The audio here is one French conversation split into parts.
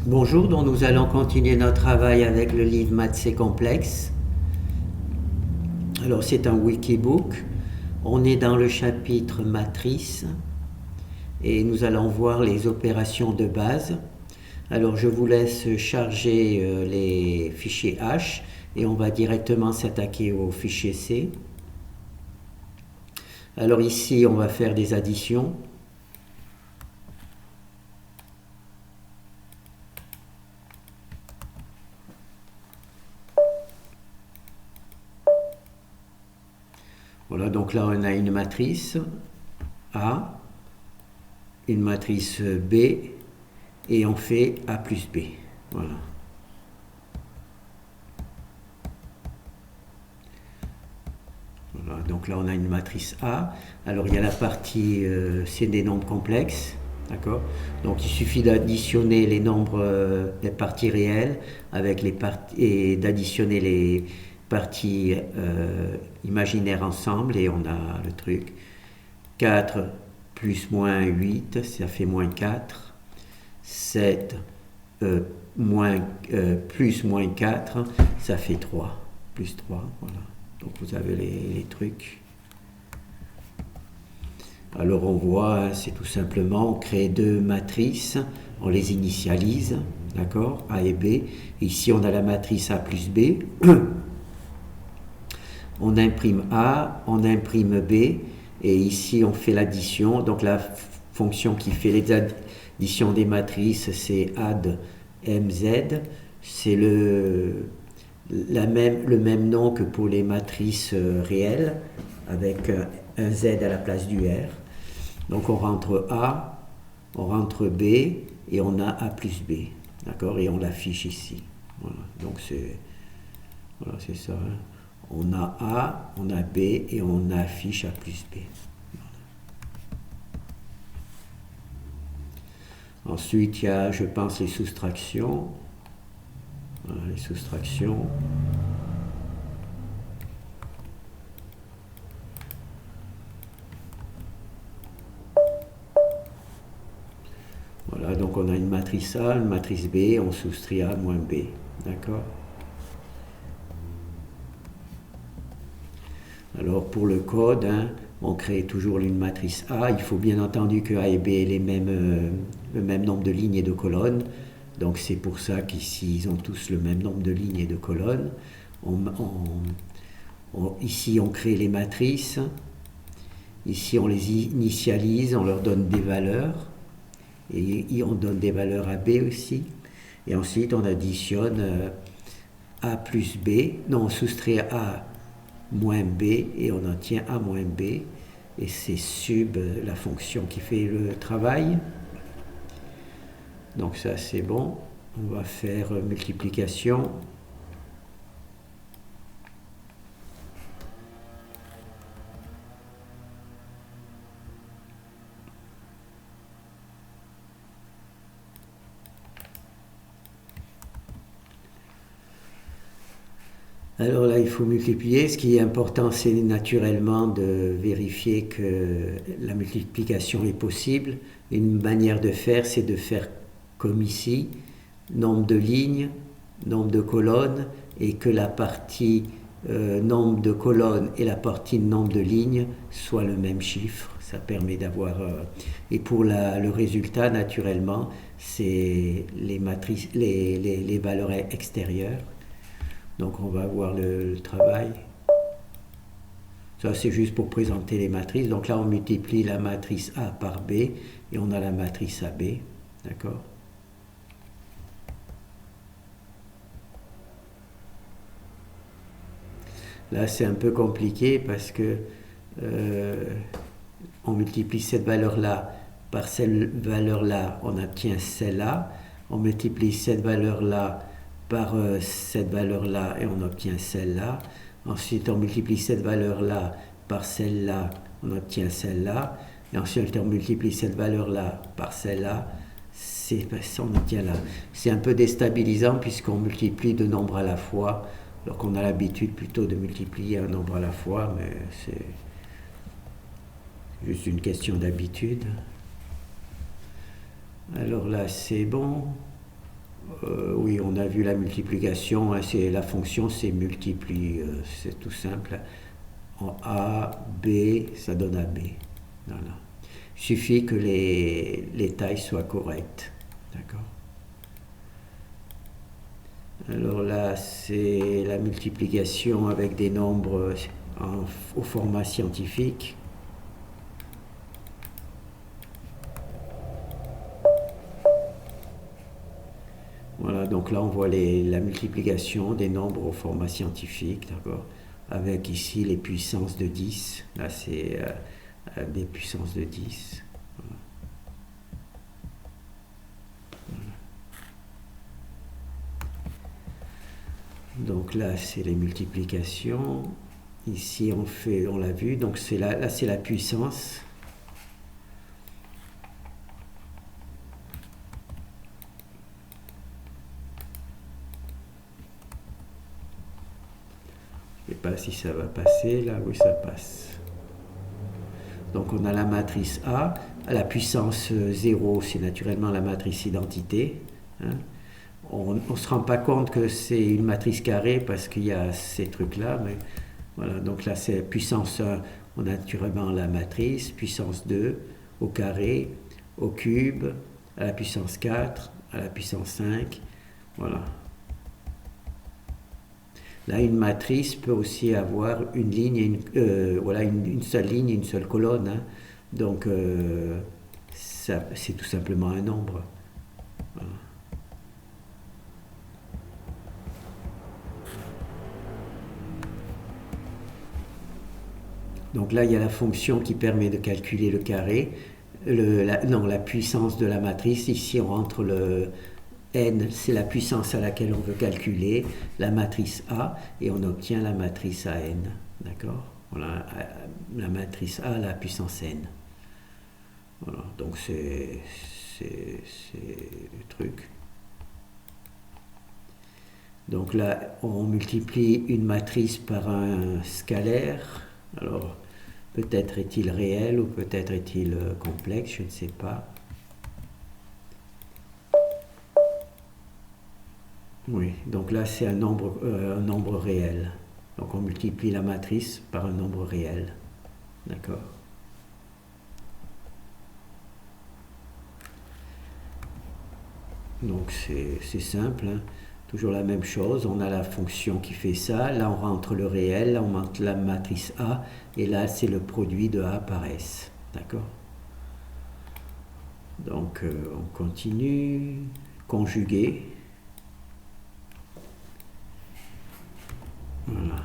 Bonjour, donc nous allons continuer notre travail avec le livre Maths c'est complexe. Alors c'est un wikibook, on est dans le chapitre matrice et nous allons voir les opérations de base. Alors je vous laisse charger les fichiers H et on va directement s'attaquer au fichier C. Alors ici on va faire des additions. Voilà, donc là on a une matrice A, une matrice B, et on fait A plus B. Voilà. Voilà, donc là on a une matrice A. Alors il y a la partie, c'est des nombres complexes. D'accord. Donc il suffit d'additionner les nombres, les parties réelles avec les parties et d'additionner les parties imaginaires ensemble et on a le truc. 4 plus moins 8, ça fait moins 4. 7 plus moins 4, ça fait 3. Plus 3, voilà. Donc vous avez les trucs. Alors on voit, c'est tout simplement, on crée deux matrices, on les initialise, d'accord, A et B. Ici on a la matrice A plus B. On imprime A, on imprime B, et ici on fait l'addition. Donc la fonction qui fait les additions des matrices, c'est add mz. C'est le même nom que pour les matrices réelles, avec un z à la place du r. Donc on rentre A, on rentre B, et on a A plus B. D'accord. Et on l'affiche ici. Voilà. Donc c'est ça. Hein. On a A, on a B, et on affiche A plus B. Voilà. Ensuite, il y a, je pense, les soustractions. Voilà, les soustractions. Voilà, donc on a une matrice A, une matrice B, on soustrait A moins B. D'accord. Alors pour le code, hein, on crée toujours une matrice A. Il faut bien entendu que A et B aient le même nombre de lignes et de colonnes. Donc c'est pour ça qu'ici ils ont tous le même nombre de lignes et de colonnes. Ici on crée les matrices. Ici on les initialise, on leur donne des valeurs. Et on donne des valeurs à B aussi. Et ensuite on additionne A plus B. Non, on soustrait A moins B et on obtient A moins B. Et c'est sub la fonction qui fait le travail. Donc ça c'est bon. On va faire multiplication. Alors là, il faut multiplier. Ce qui est important, c'est naturellement de vérifier que la multiplication est possible. Une manière de faire, c'est de faire comme ici, nombre de lignes, nombre de colonnes, et que la partie nombre de colonnes et la partie nombre de lignes soient le même chiffre. Ça permet d'avoir... et pour le résultat, naturellement, c'est les matrices, les valeurs extérieures. Donc on va voir le travail. Ça c'est juste pour présenter les matrices. Donc là on multiplie la matrice A par B et on a la matrice AB. D'accord. Là c'est un peu compliqué parce que on multiplie cette valeur-là par cette valeur-là, on obtient celle-là. On multiplie cette valeur-là par cette valeur-là et on obtient celle-là. Ensuite, on multiplie cette valeur-là par celle-là, on obtient celle-là. Et ensuite, on multiplie cette valeur-là par celle-là, on obtient là. C'est un peu déstabilisant puisqu'on multiplie deux nombres à la fois, alors qu'on a l'habitude plutôt de multiplier un nombre à la fois, mais c'est juste une question d'habitude. Alors là, c'est bon. Oui, on a vu la multiplication, hein, c'est la fonction, c'est multiplie, c'est tout simple. En A, B, ça donne AB. Voilà. Il suffit que les tailles soient correctes. D'accord. Alors là, c'est la multiplication avec des nombres au format scientifique. Voilà, donc là on voit la multiplication des nombres au format scientifique, d'accord, avec ici les puissances de 10. Là c'est des puissances de 10. Voilà. Donc là c'est les multiplications. Ici on l'a vu, donc là c'est la puissance. Je ne sais pas si ça va passer, là oui ça passe. Donc on a la matrice A, la puissance 0 c'est naturellement la matrice identité. Hein. On ne se rend pas compte que c'est une matrice carrée parce qu'il y a ces trucs-là, mais voilà, donc là c'est puissance 1, on a naturellement la matrice, puissance 2 au carré, au cube, à la puissance 4, à la puissance 5, voilà. Là, une matrice peut aussi avoir une ligne, voilà, une seule ligne, une seule colonne. Hein. Donc, c'est tout simplement un nombre. Voilà. Donc là, il y a la fonction qui permet de calculer le carré, la puissance de la matrice. Ici, on rentre le n, c'est la puissance à laquelle on veut calculer la matrice A, et on obtient la matrice AN. D'accord. Voilà, la matrice A, la puissance n. Voilà, donc c'est le truc. Donc là, on multiplie une matrice par un scalaire. Alors, peut-être est-il réel ou peut-être est-il complexe, je ne sais pas. Oui, donc là c'est un nombre réel. Donc on multiplie la matrice par un nombre réel. D'accord. Donc c'est simple, hein. Toujours la même chose, on a la fonction qui fait ça, là on rentre le réel, là on rentre la matrice A, et là c'est le produit de A par S. D'accord. Donc on continue, conjuguer. Voilà.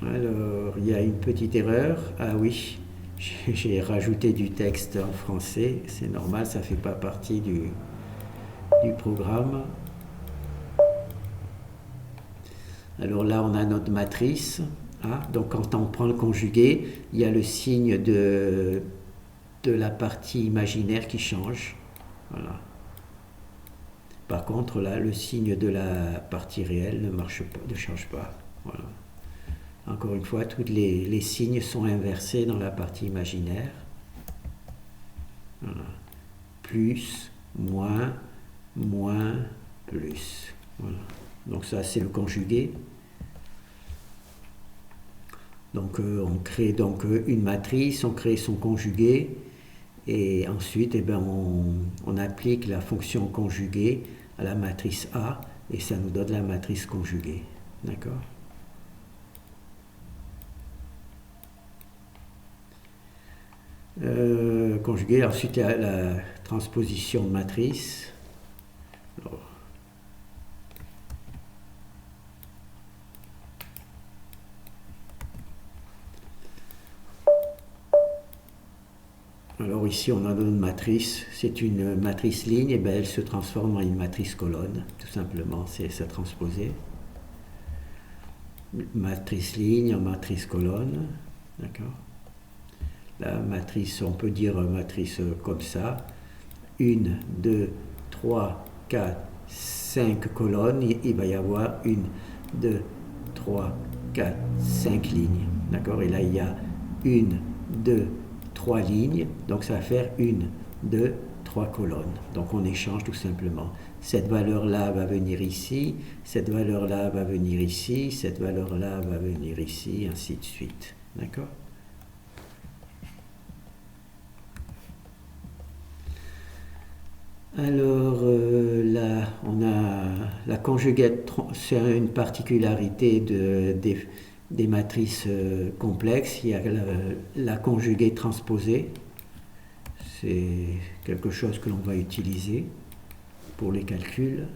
Alors, il y a une petite erreur. Ah oui, j'ai rajouté du texte en français. C'est normal, ça ne fait pas partie du programme. Alors là, on a notre matrice. Ah, donc quand on prend le conjugué, il y a le signe de la partie imaginaire qui change. Voilà. Par contre, là, le signe de la partie réelle ne change pas. Voilà. Encore une fois, tous les signes sont inversés dans la partie imaginaire. Voilà. Plus, moins, plus. Voilà. Donc ça, c'est le conjugué. Donc on crée donc une matrice, on crée son conjugué, et ensuite on applique la fonction conjuguée à la matrice A, et ça nous donne la matrice conjuguée. D'accord. Conjugué, ensuite la transposition de matrice. Alors ici on a une matrice, c'est une matrice ligne, et elle se transforme en une matrice colonne, tout simplement, c'est ça transposé. Matrice ligne en matrice colonne, d'accord. La matrice, on peut dire matrice comme ça, 1, 2, 3, 4, 5 colonnes, il va y avoir 1, 2, 3, 4, 5 lignes, d'accord. Et là il y a 1, 2, 3 lignes, donc ça va faire 1, 2, 3 colonnes. Donc on échange tout simplement. Cette valeur-là va venir ici, cette valeur-là va venir ici, cette valeur-là va venir ici, ainsi de suite. D'accord? Alors là, on a la conjugaison, c'est une particularité des matrices complexes. Il y a la conjuguée transposée. C'est quelque chose que l'on va utiliser pour les calculs.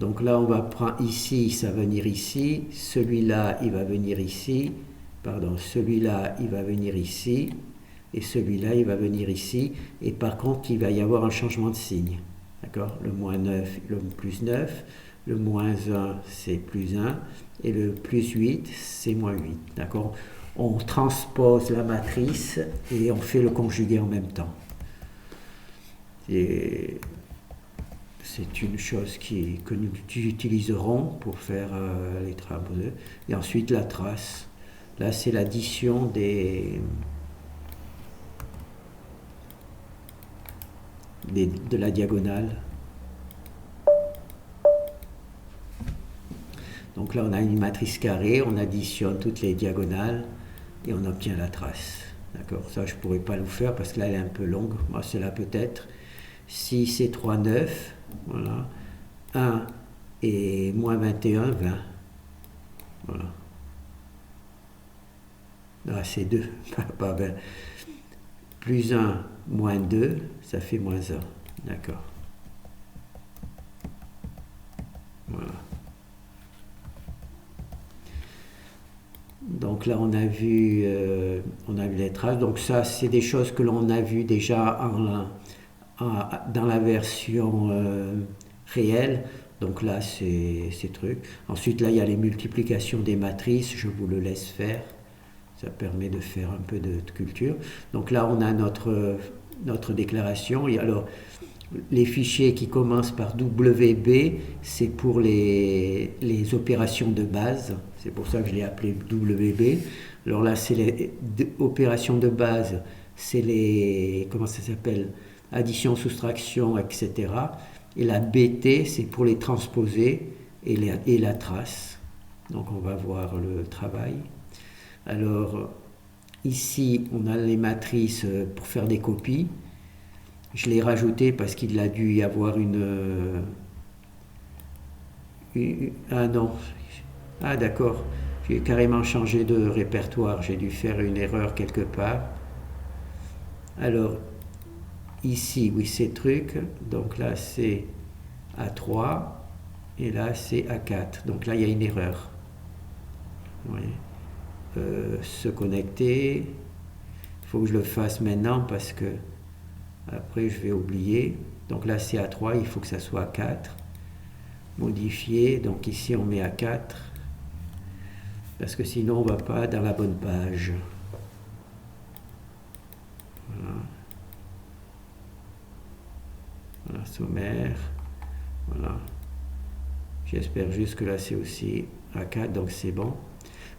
Donc là, on va prendre ici, ça va venir ici. Celui-là, il va venir ici. Pardon, celui-là, il va venir ici. Et celui-là, il va venir ici. Et par contre, il va y avoir un changement de signe. D'accord? Le moins 9, le plus 9. Le moins 1, c'est plus 1. Et le plus 8, c'est moins 8. D'accord? On transpose la matrice et on fait le conjugué en même temps. Et c'est une chose que nous utiliserons pour faire les travaux. Et ensuite, la trace. Là, c'est l'addition de la diagonale. Donc là, on a une matrice carrée, on additionne toutes les diagonales et on obtient la trace. D'accord? Ça, je ne pourrais pas le faire parce que là, elle est un peu longue. Moi, celle-là peut-être. 6 et 3, 9. Voilà. 1 et moins 21, 20. Voilà. Ah, c'est 2, pas 20. Plus 1, moins 2, ça fait moins 1. D'accord. Voilà. Donc là, on a vu les traces. Donc ça, c'est des choses que l'on a vues déjà dans la version réelle. Donc là, c'est ces trucs. Ensuite, là, il y a les multiplications des matrices. Je vous le laisse faire. Ça permet de faire un peu de culture. Donc là, on a notre déclaration. Et alors, les fichiers qui commencent par WB, c'est pour les opérations de base. C'est pour ça que je l'ai appelé WB. Alors là, c'est les opérations de base. C'est les... Comment ça s'appelle? Addition, soustraction, etc. Et la BT, c'est pour les transposer et la trace. Donc on va voir le travail. Alors ici, on a les matrices pour faire des copies. Je l'ai rajouté parce qu'il a dû y avoir ah non. Ah d'accord. J'ai carrément changé de répertoire. J'ai dû faire une erreur quelque part. Alors ici, oui, ces trucs. Donc là, c'est A3. Et là, c'est A4. Donc là, il y a une erreur. Oui. Se connecter. Il faut que je le fasse maintenant parce que après je vais oublier. Donc là, c'est A3. Il faut que ça soit A4. Modifier. Donc ici, on met A4. Parce que sinon, on ne va pas dans la bonne page. Voilà. Voilà, sommaire. Voilà. J'espère juste que là, c'est aussi A4, donc c'est bon.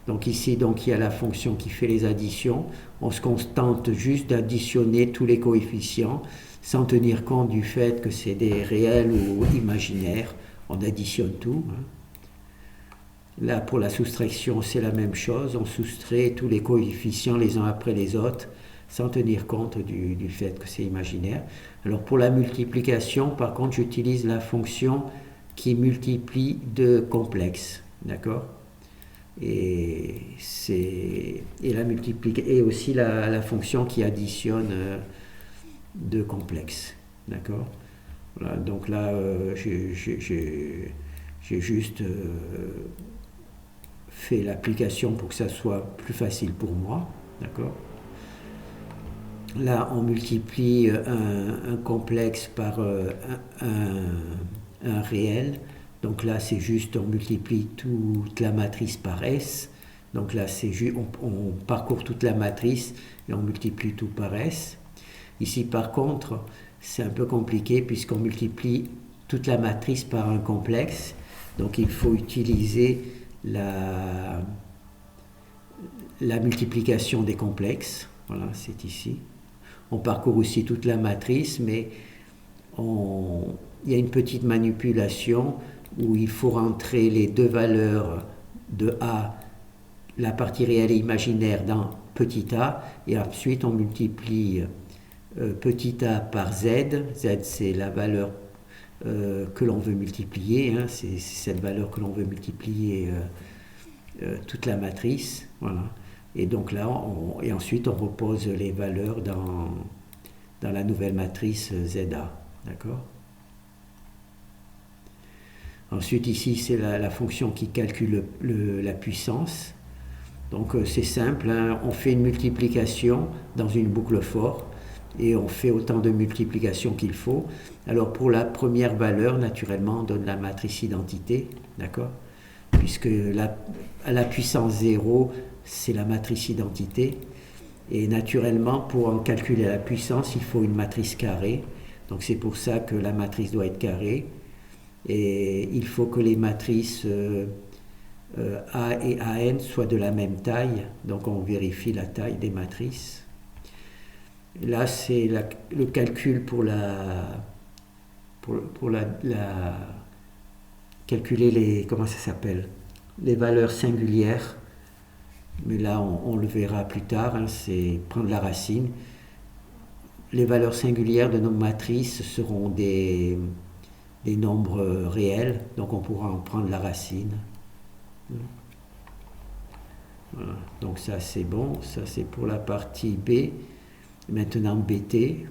Donc ici, donc, il y a la fonction qui fait les additions. On se contente juste d'additionner tous les coefficients sans tenir compte du fait que c'est des réels ou imaginaires. On additionne tout. Hein. Là, pour la soustraction, c'est la même chose. On soustrait tous les coefficients les uns après les autres sans tenir compte du fait que c'est imaginaire. Alors pour la multiplication, par contre, j'utilise la fonction qui multiplie deux complexes. D'accord? Et aussi la fonction qui additionne deux complexes. D'accord? Voilà, donc là, j'ai juste fait l'application pour que ça soit plus facile pour moi. D'accord? Là, on multiplie un complexe par un réel. Donc là, c'est juste, on multiplie toute la matrice par S. Donc là, c'est juste, on parcourt toute la matrice et on multiplie tout par S. Ici, par contre, c'est un peu compliqué puisqu'on multiplie toute la matrice par un complexe. Donc il faut utiliser la, la multiplication des complexes. Voilà, c'est ici. On parcourt aussi toute la matrice, mais il y a une petite manipulation où il faut rentrer les deux valeurs de A, la partie réelle et imaginaire, dans petit a, et ensuite on multiplie petit a par z. Z, c'est la valeur que l'on veut multiplier, hein, c'est cette valeur que l'on veut multiplier toute la matrice. Voilà. Et donc là, et ensuite on repose les valeurs dans la nouvelle matrice ZA. D'accord ? Ensuite ici c'est la fonction qui calcule la puissance. Donc c'est simple, hein, on fait une multiplication dans une boucle for et on fait autant de multiplications qu'il faut. Alors pour la première valeur, naturellement, on donne la matrice identité, d'accord ? Puisque à la puissance 0, c'est la matrice identité. Et naturellement, pour en calculer la puissance, il faut une matrice carrée. Donc c'est pour ça que la matrice doit être carrée. Et il faut que les matrices A et AN soient de la même taille. Donc on vérifie la taille des matrices. Là, c'est le calcul pour calculer les, comment ça s'appelle, les valeurs singulières. Mais là, on le verra plus tard, hein, c'est prendre la racine. Les valeurs singulières de nos matrices seront des nombres réels, donc on pourra en prendre la racine. Voilà. Donc ça c'est bon, ça c'est pour la partie B. Maintenant BT.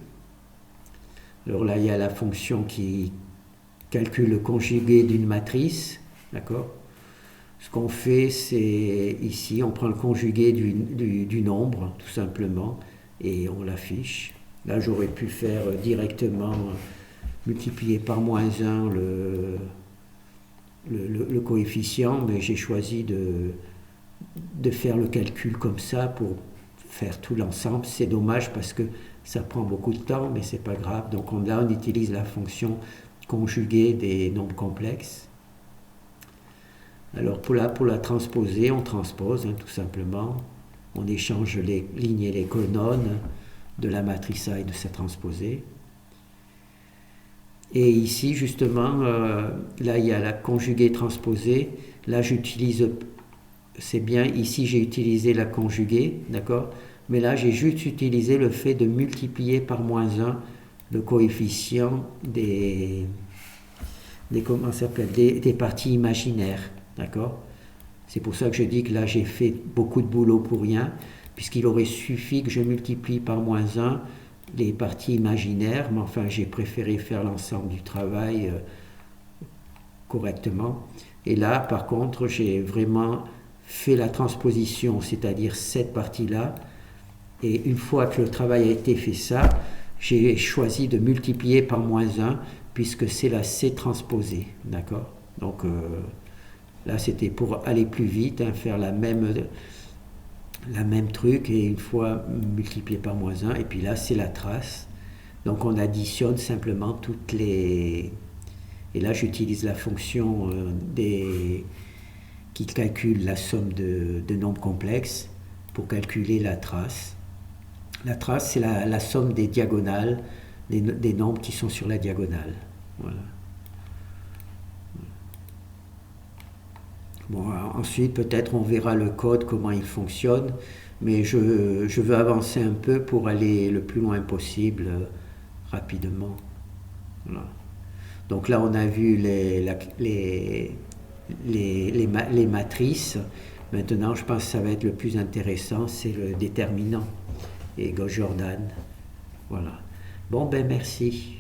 Alors là il y a la fonction qui calcule le conjugué d'une matrice, d'accord ? Ce qu'on fait, c'est ici, on prend le conjugué du nombre, tout simplement, et on l'affiche. Là, j'aurais pu faire directement multiplier par -1 le coefficient, mais j'ai choisi de faire le calcul comme ça pour faire tout l'ensemble. C'est dommage parce que ça prend beaucoup de temps, mais c'est pas grave. Donc là, on utilise la fonction conjuguée des nombres complexes. Alors pour la transposer, on transpose, hein, tout simplement. On échange les lignes et les colonnes de la matrice A et de sa transposée. Et ici, justement, là, il y a la conjuguée transposée. Là, j'utilise, c'est bien, ici, j'ai utilisé la conjuguée, d'accord ? Mais là, j'ai juste utilisé le fait de multiplier par -1 le coefficient des parties imaginaires, d'accord ? C'est pour ça que je dis que là, j'ai fait beaucoup de boulot pour rien, puisqu'il aurait suffi que je multiplie par -1 les parties imaginaires, mais enfin, j'ai préféré faire l'ensemble du travail correctement. Et là, par contre, j'ai vraiment fait la transposition, c'est-à-dire cette partie-là, et une fois que le travail a été fait ça, j'ai choisi de multiplier par -1, puisque c'est la C transposée, d'accord ? Donc là, c'était pour aller plus vite, hein, faire la même truc, et une fois multiplié par -1, et puis là, c'est la trace. Donc on additionne simplement toutes les... Et là, j'utilise la fonction qui calcule la somme de nombres complexes pour calculer la trace. La trace, c'est la somme des diagonales, des nombres qui sont sur la diagonale. Voilà. Bon, ensuite, peut-être on verra le code, comment il fonctionne, mais je veux avancer un peu pour aller le plus loin possible rapidement. Voilà. Donc là, on a vu les matrices. Maintenant, je pense que ça va être le plus intéressant, c'est le déterminant et Gauss-Jordan. Voilà. Bon, ben merci.